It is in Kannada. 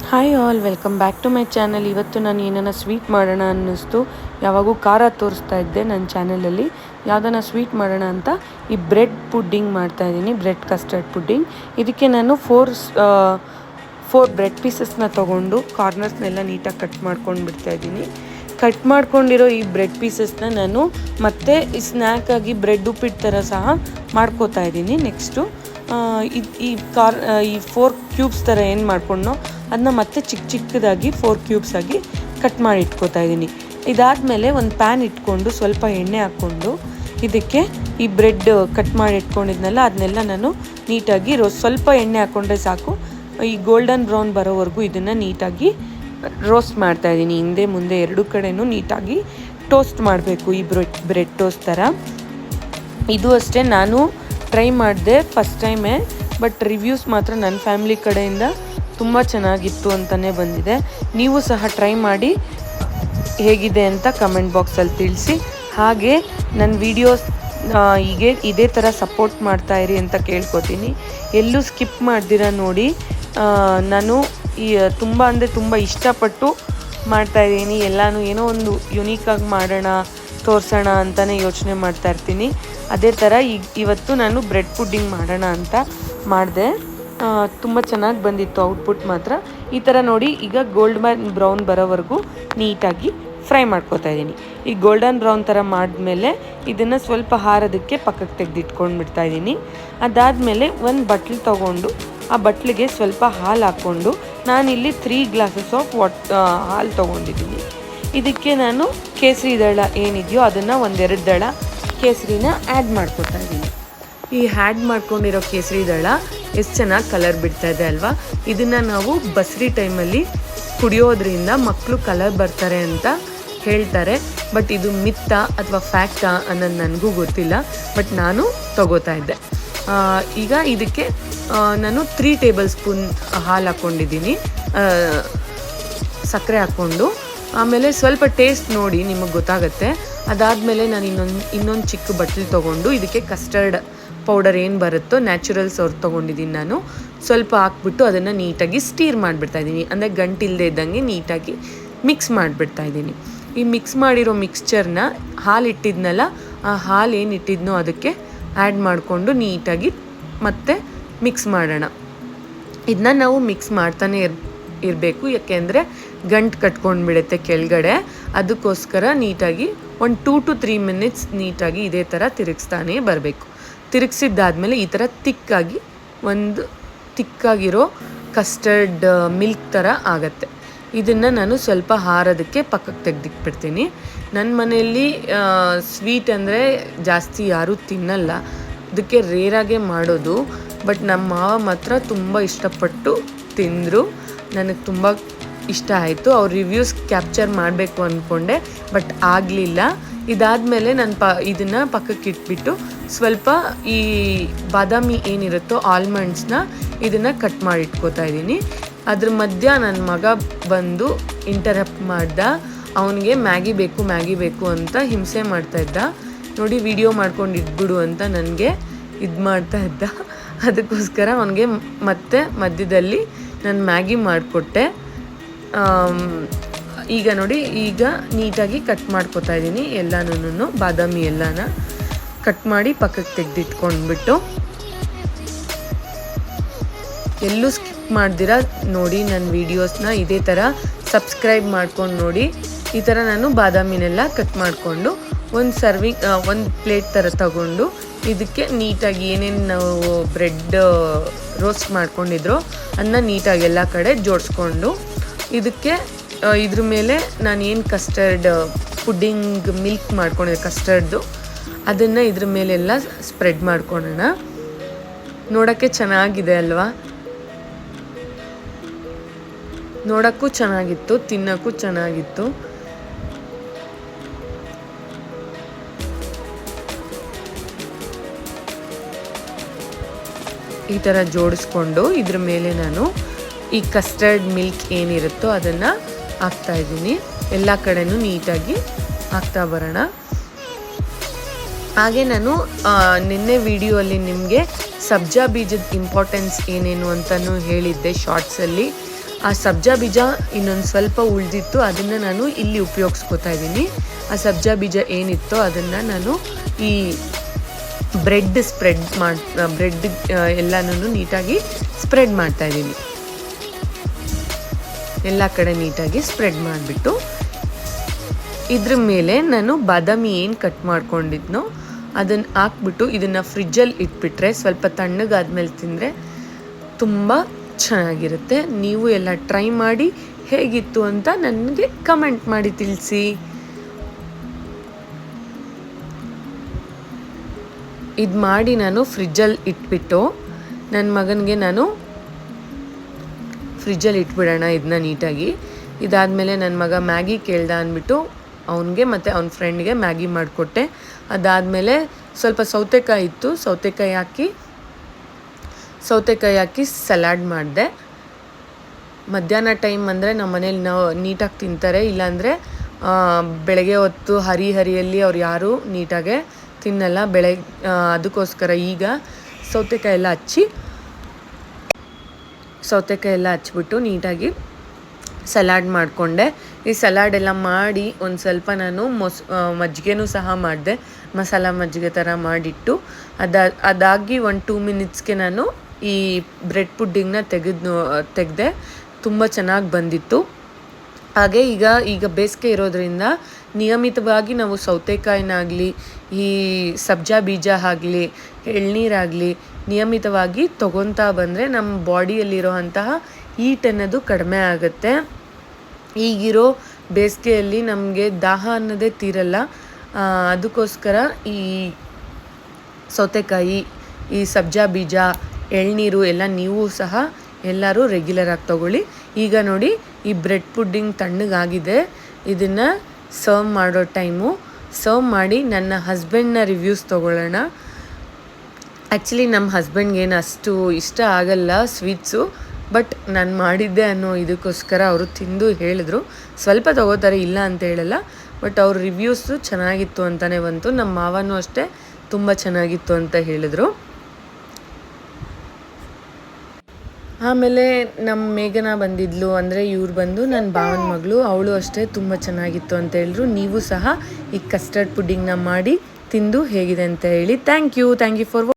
Hi all, welcome back to my channel. ಇವತ್ತು ನಾನು ಏನನ್ನ ಸ್ವೀಟ್ ಮಾಡೋಣ ಅನ್ನಿಸ್ತು. ಯಾವಾಗೂ ಖಾರ ತೋರಿಸ್ತಾ ಇದ್ದೆ ನನ್ನ ಚಾನಲಲ್ಲಿ. ಯಾವುದನ್ನ ಸ್ವೀಟ್ ಮಾಡೋಣ ಅಂತ ಈ ಬ್ರೆಡ್ ಪುಡ್ಡಿಂಗ್ ಮಾಡ್ತಾಯಿದ್ದೀನಿ, ಬ್ರೆಡ್ ಕಸ್ಟರ್ಡ್ ಪುಡ್ಡಿಂಗ್. ಇದಕ್ಕೆ ನಾನು ಫೋರ್ ಬ್ರೆಡ್ ಪೀಸಸ್ನ ತೊಗೊಂಡು ಕಾರ್ನರ್ಸ್ನೆಲ್ಲ ನೀಟಾಗಿ ಕಟ್ ಮಾಡ್ಕೊಂಡು ಬಿಡ್ತಾಯಿದ್ದೀನಿ. ಕಟ್ ಮಾಡ್ಕೊಂಡಿರೋ ಈ ಬ್ರೆಡ್ ಪೀಸಸ್ನ ನಾನು ಮತ್ತೆ ಈ ಸ್ನ್ಯಾಕಾಗಿ ಬ್ರೆಡ್ ಉಪ್ಪಿಟ್ಟು ಥರ ಸಹ ಮಾಡ್ಕೋತಾ ಇದ್ದೀನಿ. ನೆಕ್ಸ್ಟು ಈ 4 ಕ್ಯೂಬ್ಸ್ ಥರ ಏನು ಮಾಡ್ಕೊಂಡೋ ಅದನ್ನ ಮತ್ತೆ ಚಿಕ್ಕದಾಗಿ 4 ಕ್ಯೂಬ್ಸ್ ಆಗಿ ಕಟ್ ಮಾಡಿ ಇಟ್ಕೋತಾ ಇದ್ದೀನಿ. ಇದಾದಮೇಲೆ ಒಂದು ಪ್ಯಾನ್ ಇಟ್ಕೊಂಡು ಸ್ವಲ್ಪ ಎಣ್ಣೆ ಹಾಕ್ಕೊಂಡು ಇದಕ್ಕೆ ಈ ಬ್ರೆಡ್ ಕಟ್ ಮಾಡಿ ಇಟ್ಕೊಂಡಿದ್ನಲ್ಲ ಅದನ್ನೆಲ್ಲ ನಾನು ನೀಟಾಗಿ ಸ್ವಲ್ಪ ಎಣ್ಣೆ ಹಾಕ್ಕೊಂಡ್ರೆ ಸಾಕು. ಈ ಗೋಲ್ಡನ್ ಬ್ರೌನ್ ಬರೋವರೆಗೂ ಇದನ್ನು ನೀಟಾಗಿ ರೋಸ್ಟ್ ಮಾಡ್ತಾಯಿದ್ದೀನಿ. ಹಿಂದೆ ಮುಂದೆ ಎರಡು ಕಡೆನೂ ನೀಟಾಗಿ ಟೋಸ್ಟ್ ಮಾಡಬೇಕು, ಈ ಬ್ರೆಡ್ ಟೋಸ್ಟ್ ಥರ. ಇದು ಅಷ್ಟೇ, ನಾನು ಟ್ರೈ ಮಾಡಿದೆ ಫಸ್ಟ್ ಟೈಮೇ, ಬಟ್ ರಿವ್ಯೂಸ್ ಮಾತ್ರ ನನ್ನ ಫ್ಯಾಮಿಲಿ ಕಡೆಯಿಂದ ತುಂಬ ಚೆನ್ನಾಗಿತ್ತು ಅಂತಲೇ ಬಂದಿದೆ. ನೀವು ಸಹ ಟ್ರೈ ಮಾಡಿ ಹೇಗಿದೆ ಅಂತ ಕಮೆಂಟ್ ಬಾಕ್ಸಲ್ಲಿ ತಿಳಿಸಿ. ಹಾಗೆ ನನ್ನ ವೀಡಿಯೋಸ್ ಹೀಗೆ ಇದೇ ಥರ ಸಪೋರ್ಟ್ ಮಾಡ್ತಾಯಿರಿ ಅಂತ ಕೇಳ್ಕೊತೀನಿ. ಎಲ್ಲೂ ಸ್ಕಿಪ್ ಮಾಡ್ದಿರ ನೋಡಿ. ನಾನು ತುಂಬ ಅಂದರೆ ತುಂಬ ಇಷ್ಟಪಟ್ಟು ಮಾಡ್ತಾಯಿದ್ದೀನಿ. ಎಲ್ಲನೂ ಏನೋ ಒಂದು ಯುನೀಕಾಗಿ ಮಾಡೋಣ, ತೋರಿಸೋಣ ಅಂತಲೇ ಯೋಚನೆ ಮಾಡ್ತಾಯಿರ್ತೀನಿ. ಅದೇ ಥರ ಇವತ್ತು ನಾನು ಬ್ರೆಡ್ ಪುಡ್ಡಿಂಗ್ ಮಾಡೋಣ ಅಂತ ಮಾಡಿದೆ. ತುಂಬ ಚೆನ್ನಾಗಿ ಬಂದಿತ್ತು ಔಟ್ಪುಟ್ ಮಾತ್ರ. ಈ ಥರ ನೋಡಿ, ಈಗ ಗೋಲ್ಡನ್ ಬ್ರೌನ್ ಬರೋವರೆಗೂ ನೀಟಾಗಿ ಫ್ರೈ ಮಾಡ್ಕೋತಾ ಇದ್ದೀನಿ. ಈ ಗೋಲ್ಡನ್ ಬ್ರೌನ್ ಥರ ಮಾಡಿದ್ಮೇಲೆ ಇದನ್ನು ಸ್ವಲ್ಪ ಹಾರೋದಕ್ಕೆ ಪಕ್ಕಕ್ಕೆ ತೆಗೆದಿಟ್ಕೊಂಡು ಬಿಡ್ತಾಯಿದ್ದೀನಿ. ಅದಾದಮೇಲೆ ಒಂದು ಬಟ್ಲು ತೊಗೊಂಡು ಆ ಬಟ್ಲಿಗೆ ಸ್ವಲ್ಪ ಹಾಲು ಹಾಕ್ಕೊಂಡು, ನಾನಿಲ್ಲಿ 3 ಗ್ಲಾಸಸ್ ಆಫ್ ಹಾಲು ತೊಗೊಂಡಿದ್ದೀನಿ. ಇದಕ್ಕೆ ನಾನು ಕೇಸರಿ ದಳ ಏನಿದೆಯೋ ಅದನ್ನು 1-2 ದಳ ಕೇಸರಿನ ಆ್ಯಡ್ ಮಾಡ್ಕೊತಾ ಇದ್ದೀನಿ. ಈ ಆ್ಯಡ್ ಮಾಡ್ಕೊಂಡಿರೋ ಕೇಸರಿ ದಳ ಎಷ್ಟು ಚೆನ್ನಾಗಿ ಕಲರ್ ಬಿಡ್ತಾಯಿದೆ ಅಲ್ವಾ. ಇದನ್ನು ನಾವು ಬಸ್ರಿ ಟೈಮಲ್ಲಿ ಕುಡಿಯೋದ್ರಿಂದ ಮಕ್ಕಳು ಕಲರ್ ಬರ್ತಾರೆ ಅಂತ ಹೇಳ್ತಾರೆ. ಬಟ್ ಇದು ಮಿತ್ತಾ ಅಥವಾ ಫ್ಯಾಕ್ಟಾ ಅನ್ನೋದು ನನಗೂ ಗೊತ್ತಿಲ್ಲ, ಬಟ್ ನಾನು ತಗೋತಾ ಇದ್ದೆ. ಈಗ ಇದಕ್ಕೆ ನಾನು 3 ಟೇಬಲ್ ಸ್ಪೂನ್ ಹಾಲು ಹಾಕ್ಕೊಂಡಿದ್ದೀನಿ, ಸಕ್ಕರೆ ಹಾಕ್ಕೊಂಡು. ಆಮೇಲೆ ಸ್ವಲ್ಪ ಟೇಸ್ಟ್ ನೋಡಿ ನಿಮಗೆ ಗೊತ್ತಾಗುತ್ತೆ. ಅದಾದಮೇಲೆ ನಾನು ಇನ್ನೊಂದು ಚಿಕ್ಕ ಬಟ್ಲು ತೊಗೊಂಡು ಇದಕ್ಕೆ ಕಸ್ಟರ್ಡ್ ಪೌಡರ್ ಏನು ಬರುತ್ತೋ ನ್ಯಾಚುರಲ್ಸ್ ಅವ್ರು ತೊಗೊಂಡಿದ್ದೀನಿ ನಾನು. ಸ್ವಲ್ಪ ಹಾಕ್ಬಿಟ್ಟು ಅದನ್ನು ನೀಟಾಗಿ ಸ್ಟೀರ್ ಮಾಡಿಬಿಡ್ತಾಯಿದ್ದೀನಿ. ಅಂದರೆ ಗಂಟಿಲ್ಲದೆ ಇದ್ದಂಗೆ ನೀಟಾಗಿ ಮಿಕ್ಸ್ ಮಾಡಿಬಿಡ್ತಾಯಿದ್ದೀನಿ. ಈ ಮಿಕ್ಸ್ ಮಾಡಿರೋ ಮಿಕ್ಸ್ಚರ್ನ ಹಾಲಿಟ್ಟಿದ್ನಲ್ಲ, ಆ ಹಾಲು ಏನು ಇಟ್ಟಿದ್ನೋ ಅದಕ್ಕೆ ಆ್ಯಡ್ ಮಾಡಿಕೊಂಡು ನೀಟಾಗಿ ಮತ್ತೆ ಮಿಕ್ಸ್ ಮಾಡೋಣ. ಇದನ್ನ ನಾವು ಮಿಕ್ಸ್ ಮಾಡ್ತಾನೆ ಇರಬೇಕು, ಯಾಕೆಂದರೆ ಗಂಟು ಕಟ್ಕೊಂಡು ಬಿಡುತ್ತೆ ಕೆಳಗಡೆ. ಅದಕ್ಕೋಸ್ಕರ ನೀಟಾಗಿ ಒಂದು 2 to 3 ಮಿನಿಟ್ಸ್ ನೀಟಾಗಿ ಇದೇ ಥರ ತಿರುಗಿಸ್ತಾನೆ ಬರಬೇಕು. ತಿರುಗಿಸಿದ್ದಾದಮೇಲೆ ಈ ಥರ ತಿಕ್ಕಾಗಿರೋ ಕಸ್ಟರ್ಡ್ ಮಿಲ್ಕ್ ಥರ ಆಗುತ್ತೆ. ಇದನ್ನು ನಾನು ಸ್ವಲ್ಪ ಹಾರೋದಕ್ಕೆ ಪಕ್ಕಕ್ಕೆ ತೆಗೆದಿಟ್ಬಿಡ್ತೀನಿ. ನನ್ನ ಮನೆಯಲ್ಲಿ ಸ್ವೀಟ್ ಅಂದರೆ ಜಾಸ್ತಿ ಯಾರೂ ತಿನ್ನಲ್ಲ, ಅದಕ್ಕೆ ರೇರಾಗೆ ಮಾಡೋದು. ಬಟ್ ನಮ್ಮ ಮಾವ ಮಾತ್ರ ತುಂಬ ಇಷ್ಟಪಟ್ಟು ತಿಂದರು, ನನಗೆ ತುಂಬ ಇಷ್ಟ ಆಯಿತು. ಅವ್ರ ರಿವ್ಯೂಸ್ ಕ್ಯಾಪ್ಚರ್ ಮಾಡಬೇಕು ಅಂದ್ಕೊಂಡೆ, ಬಟ್ ಆಗಲಿಲ್ಲ. ಇದಾದಮೇಲೆ ನಾನು ಇದನ್ನು ಪಕ್ಕಕ್ಕೆ ಇಟ್ಬಿಟ್ಟು ಸ್ವಲ್ಪ ಈ ಬಾದಾಮಿ ಏನಿರುತ್ತೋ ಆಲ್ಮಂಡ್ಸ್ನ ಇದನ್ನು ಕಟ್ ಮಾಡಿ ಇಟ್ಕೋತಾ ಇದ್ದೀನಿ. ಅದ್ರ ಮಧ್ಯ ನನ್ನ ಮಗ ಬಂದು ಇಂಟರಪ್ಟ್ ಮಾಡ್ದ. ಅವನಿಗೆ ಮ್ಯಾಗಿ ಬೇಕು ಅಂತ ಹಿಂಸೆ ಮಾಡ್ತಾಯಿದ್ದ. ನೋಡಿ, ವಿಡಿಯೋ ಮಾಡ್ಕೊಂಡು ಇಟ್ಬಿಡು ಅಂತ ನನಗೆ ಇದು ಮಾಡ್ತಾ ಇದ್ದ. ಅದಕ್ಕೋಸ್ಕರ ಅವನಿಗೆ ಮತ್ತೆ ಮಧ್ಯದಲ್ಲಿ ನಾನು ಮ್ಯಾಗಿ ಮಾಡಿಕೊಟ್ಟೆ. ಈಗ ನೋಡಿ, ಈಗ ನೀಟಾಗಿ ಕಟ್ ಮಾಡ್ಕೊತಾ ಇದ್ದೀನಿ ಎಲ್ಲನೂ. ಬಾದಾಮಿ ಎಲ್ಲನ ಕಟ್ ಮಾಡಿ ಪಕ್ಕಕ್ಕೆ ತೆಗೆದಿಟ್ಕೊಂಡ್ಬಿಟ್ಟು, ಎಲ್ಲೂ ಸ್ಕಿಪ್ ಮಾಡ್ದಿರ ನೋಡಿ ನನ್ನ ವೀಡಿಯೋಸ್ನ. ಇದೇ ಥರ ಸಬ್ಸ್ಕ್ರೈಬ್ ಮಾಡ್ಕೊಂಡು ನೋಡಿ. ಈ ಥರ ನಾನು ಬಾದಾಮಿನೆಲ್ಲ ಕಟ್ ಮಾಡಿಕೊಂಡು ಒಂದು ಪ್ಲೇಟ್ ಥರ ತಗೊಂಡು ಇದಕ್ಕೆ ನೀಟಾಗಿ ಏನೇನು ನಾವು ಬ್ರೆಡ್ ರೋಸ್ಟ್ ಮಾಡ್ಕೊಂಡಿದ್ರು ಅದನ್ನ ನೀಟಾಗಿ ಎಲ್ಲ ಕಡೆ ಜೋಡಿಸ್ಕೊಂಡು, ಇದಕ್ಕೆ ಇದ್ರ ಮೇಲೆ ನಾನು ಏನು ಕಸ್ಟರ್ಡ್ ಪುಡ್ಡಿಂಗ್ ಮಿಲ್ಕ್ ಮಾಡ್ಕೊಂಡಿದ್ದೆ ಕಸ್ಟರ್ಡ್ದು, ಅದನ್ನು ಇದ್ರ ಮೇಲೆಲ್ಲ ಸ್ಪ್ರೆಡ್ ಮಾಡ್ಕೊಳ್ಳೋಣ. ನೋಡೋಕ್ಕೆ ಚೆನ್ನಾಗಿದೆ ಅಲ್ವಾ, ನೋಡೋಕ್ಕೂ ಚೆನ್ನಾಗಿತ್ತು, ತಿನ್ನೋಕ್ಕೂ ಚೆನ್ನಾಗಿತ್ತು. ಈ ಥರ ಜೋಡಿಸ್ಕೊಂಡು ಇದ್ರ ಮೇಲೆ ನಾನು ಈ ಕಸ್ಟರ್ಡ್ ಮಿಲ್ಕ್ ಏನಿರುತ್ತೋ ಅದನ್ನು ಹಾಕ್ತಾಯಿದ್ದೀನಿ. ಎಲ್ಲ ಕಡೆನೂ ನೀಟಾಗಿ ಹಾಕ್ತಾ ಬರೋಣ. ಹಾಗೆ ನಾನು ನಿನ್ನೆ ವಿಡಿಯೋಲ್ಲಿ ನಿಮಗೆ ಸಬ್ಜಾ ಬೀಜದ ಇಂಪಾರ್ಟೆನ್ಸ್ ಏನೇನು ಅಂತಲೂ ಹೇಳಿದ್ದೆ ಶಾರ್ಟ್ಸಲ್ಲಿ. ಆ ಸಬ್ಜಾ ಬೀಜ ಇನ್ನೊಂದು ಸ್ವಲ್ಪ ಉಳಿದಿತ್ತು, ಅದನ್ನು ನಾನು ಇಲ್ಲಿ ಉಪಯೋಗಿಸ್ಕೊತಾ ಇದ್ದೀನಿ. ಆ ಸಬ್ಜಾ ಬೀಜ ಏನಿತ್ತೋ ಅದನ್ನು ನಾನು ಈ ಬ್ರೆಡ್ ಎಲ್ಲನೂ ನೀಟಾಗಿ ಸ್ಪ್ರೆಡ್ ಮಾಡ್ತಾಯಿದ್ದೀನಿ. ಎಲ್ಲ ಕಡೆ ನೀಟಾಗಿ ಸ್ಪ್ರೆಡ್ ಮಾಡಿಬಿಟ್ಟು ಇದ್ರ ಮೇಲೆ ನಾನು ಬಾದಾಮಿ ಏನು ಕಟ್ ಮಾಡ್ಕೊಂಡಿದ್ನೋ ಅದನ್ನು ಹಾಕ್ಬಿಟ್ಟು ಇದನ್ನು ಫ್ರಿಜ್ಜಲ್ಲಿ ಇಟ್ಬಿಟ್ರೆ ಸ್ವಲ್ಪ ತಣ್ಣಗಾದ್ಮೇಲೆ ತಿಂದರೆ ತುಂಬ ಚೆನ್ನಾಗಿರುತ್ತೆ. ನೀವು ಎಲ್ಲ ಟ್ರೈ ಮಾಡಿ ಹೇಗಿತ್ತು ಅಂತ ನನಗೆ ಕಮೆಂಟ್ ಮಾಡಿ ತಿಳಿಸಿ. ಇದು ಮಾಡಿ ನಾನು ಫ್ರಿಜ್ಜಲ್ಲಿ ಇಟ್ಬಿಟ್ಟು ನನ್ನ ಮಗನಿಗೆ ನಾನು ಫ್ರಿಜ್ಜಲ್ಲಿ ಇಟ್ಬಿಡೋಣ ಇದನ್ನ ನೀಟಾಗಿ. ಇದಾದಮೇಲೆ ನನ್ನ ಮಗ ಮ್ಯಾಗಿ ಕೇಳ್ದ ಅಂದ್ಬಿಟ್ಟು ಅವನಿಗೆ ಮತ್ತು ಅವನ ಫ್ರೆಂಡ್ಗೆ ಮ್ಯಾಗಿ ಮಾಡಿಕೊಟ್ಟೆ. ಅದಾದಮೇಲೆ ಸ್ವಲ್ಪ ಸೌತೆಕಾಯಿ ಇತ್ತು, ಸೌತೆಕಾಯಿ ಹಾಕಿ ಸಲಾಡ್ ಮಾಡಿದೆ. ಮಧ್ಯಾಹ್ನ ಟೈಮ್ ಅಂದರೆ ನಮ್ಮ ಮನೇಲಿ ನಾವು ನೀಟಾಗಿ ತಿಂತಾರೆ, ಇಲ್ಲಾಂದರೆ ಬೆಳಗ್ಗೆ ಹೊತ್ತು ಹರಿಯಲ್ಲಿ ಅವ್ರು ಯಾರೂ ನೀಟಾಗೆ ತಿನ್ನಲ್ಲ ಅದಕ್ಕೋಸ್ಕರ ಈಗ ಸೌತೆಕಾಯಿ ಎಲ್ಲ ಹಚ್ಬಿಟ್ಟು ನೀಟಾಗಿ ಸಲಾಡ್ ಮಾಡಿಕೊಂಡೆ. ಈ ಸಲಾಡ್ ಎಲ್ಲ ಮಾಡಿ ಒಂದು ಸ್ವಲ್ಪ ನಾನು ಮಜ್ಜಿಗೆನೂ ಸಹ ಮಾಡಿದೆ, ಮಸಾಲ ಮಜ್ಜಿಗೆ ಥರ ಮಾಡಿಟ್ಟು ಅದಾಗಿ 1-2 ಮಿನಿಟ್ಸ್ಗೆ ನಾನು ಈ ಬ್ರೆಡ್ ಪುಡ್ಡಿಂಗ್ನ ತೆಗೆದೆ. ತುಂಬ ಚೆನ್ನಾಗಿ ಬಂದಿತ್ತು. ಹಾಗೆ ಈಗ ಬೇಸಿಗೆ ಇರೋದ್ರಿಂದ ನಿಯಮಿತವಾಗಿ ನಾವು ಸೌತೆಕಾಯಿನಾಗಲಿ ಈ ಸಬ್ಜಾ ಬೀಜ ಆಗಲಿ ಎಳ್ನೀರಾಗಲಿ ನಿಯಮಿತವಾಗಿ ತೊಗೊತಾ ಬಂದರೆ ನಮ್ಮ ಬಾಡಿಯಲ್ಲಿರೋಂತಹ ಹೀಟ್ ಅನ್ನೋದು ಕಡಿಮೆ ಆಗುತ್ತೆ. ಈಗಿರೋ ಬೇಸಿಗೆಯಲ್ಲಿ ನಮಗೆ ದಾಹ ಅನ್ನೋದೇ ತೀರಲ್ಲ. ಅದಕ್ಕೋಸ್ಕರ ಈ ಸೌತೆಕಾಯಿ, ಈ ಸಬ್ಜಾ ಬೀಜ, ಎಳ್ನೀರು ಎಲ್ಲ ನೀವು ಸಹ ಎಲ್ಲರೂ ರೆಗ್ಯುಲರಾಗಿ ತೊಗೊಳ್ಳಿ. ಈಗ ನೋಡಿ ಈ ಬ್ರೆಡ್ ಪುಡ್ಡಿಂಗ್ ತಣ್ಣಗಾಗಿದೆ. ಇದನ್ನು ಸರ್ವ್ ಮಾಡೋ ಟೈಮು. ಸರ್ವ್ ಮಾಡಿ ನನ್ನ ಹಸ್ಬೆಂಡ್ನ ರಿವ್ಯೂಸ್ ತೊಗೊಳ್ಳೋಣ. ಆ್ಯಕ್ಚುಲಿ ನಮ್ಮ ಹಸ್ಬೆಂಡ್ಗೆ ಏನು ಅಷ್ಟು ಇಷ್ಟ ಆಗಲ್ಲ ಸ್ವೀಟ್ಸು, ಬಟ್ ನಾನು ಮಾಡಿದ್ದೆ ಅನ್ನೋ ಇದಕ್ಕೋಸ್ಕರ ಅವರು ತಿಂದು ಹೇಳಿದ್ರು. ಸ್ವಲ್ಪ ತೊಗೋತಾರೆ, ಇಲ್ಲ ಅಂತ ಹೇಳಲ್ಲ, ಬಟ್ ಅವ್ರ ರಿವ್ಯೂಸು ಚೆನ್ನಾಗಿತ್ತು ಅಂತಲೇ ಬಂತು. ನಮ್ಮ ಮಾವನೂ ಅಷ್ಟೇ ತುಂಬ ಚೆನ್ನಾಗಿತ್ತು ಅಂತ ಹೇಳಿದ್ರು. ಆಮೇಲೆ ನಮ್ಮ ಮೇಘನ ಬಂದಿದ್ಲು, ಅಂದರೆ ಇವ್ರು ಬಂದು ನನ್ನ ಭಾವನ ಮಗಳು, ಅವಳು ಅಷ್ಟೇ ತುಂಬ ಚೆನ್ನಾಗಿತ್ತು ಅಂತ ಹೇಳಿದ್ರು. ನೀವು ಸಹ ಈ ಕಸ್ಟರ್ಡ್ ಪುಡ್ಡಿಂಗ್ನ ಮಾಡಿ ತಿಂದು ಹೇಗಿದೆ ಅಂತ ಹೇಳಿ. Thank you for